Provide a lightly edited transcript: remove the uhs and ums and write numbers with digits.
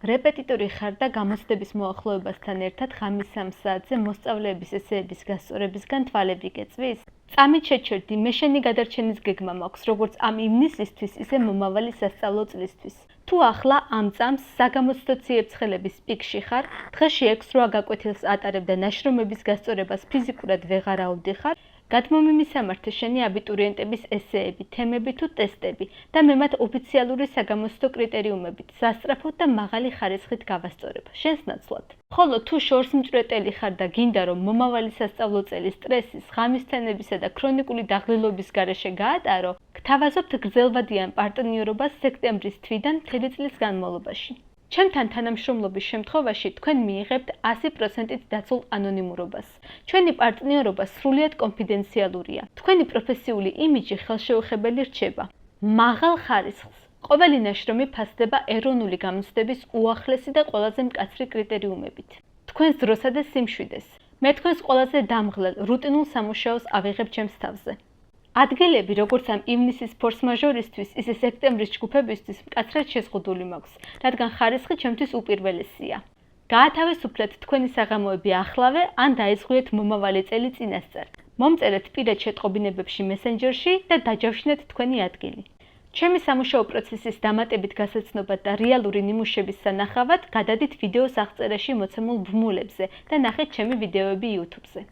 რეპეტიტორი ხარ და გამოცდების მოახლოებასთან ერთად ღამის 3 საათზე მოსწავლეების ესეების გასწორებისგან თვალები გეწვის? წამით შეჩერდი, მე შენი გადარჩენის გეგმა მაქვს, როგორც ამ ივნისისთვის, ისე მომავალი სასწავლო წლისთვის. თუ ახლა ამ წამს საგამოცდო ციებ-ცხელების პიკში ხარ, დღეში 6-8 გაკვეთილს ატარებ და ნაშრომების გასწორებას ფიზიკურად ვეღარ ავდიხარ, გადმომიმისამართე შენი აბიტურიენტების ესეები, თემები თუ ტესტები და მე მათ ოფიციალური საგამოცდო კრიტერიუმებით, სასწრაფოდ და მაღალი ხარისხით გავასწორებ, შენს ნაცვლად. ხოლო თუ შორს მჭვრეტელი ხარ და გინდა რომ მომავალი სასწავლო წელი სტრესის, ღამისთენებისა და ქრონიკული დაღლილობის გარეშე გაატარო, გთავაზობთ გრძელვადიან პარტნიორობას სექტემბრის თვიდან მთელი წლის განმავლობაში. ჩემთან თანამშრომლობის შემთხვევაში თქვენ მიიღებთ 100%-ით დაცულ ანონიმურობას. ჩვენი პარტნიორობა სრულიად კონფიდენციალურია. თქვენი პროფესიული იმიჯი ხელშეუხებელი რჩება. მაღალ ხარისხს. ყოველი ნაშრომი ფასდება ეროვნული გამოცდების უახლესი და ყველაზე მკაცრი კრიტერიუმებით. თქვენს დროსა და სიმშვიდეს. მე თქვენს ყველაზე დამღლელ, რუტინულ სამუშაოს ავიღებ ჩემს თავზე. ადგილები, როგორც ამ ივნისის ფორს-მაჟორისთვის, ისე სექტემბრის ჯგუფებისთვის მკაცრად შეზღუდული მაქვს, რადგან ხარისხი ჩემთვის უპირველესია. გაათავისუფლეთ თქვენი საღამოები ახლავე, ან დაეძღვიეთ მომავალი წელი წინასწარ. მომწერეთ პირად შეტყობინებებში მესენჯერში და დაჯავშნეთ თქვენი ადგილი. ჩემი სამუშაო პროცესის დამატებით გასაცნობად და რეალური ნიმუშების სანახავად გადადით ვიდეოს აღწერაში მოცემულ ბმულებზე და ნახეთ ჩემი ვიდეოები YouTube-ზე.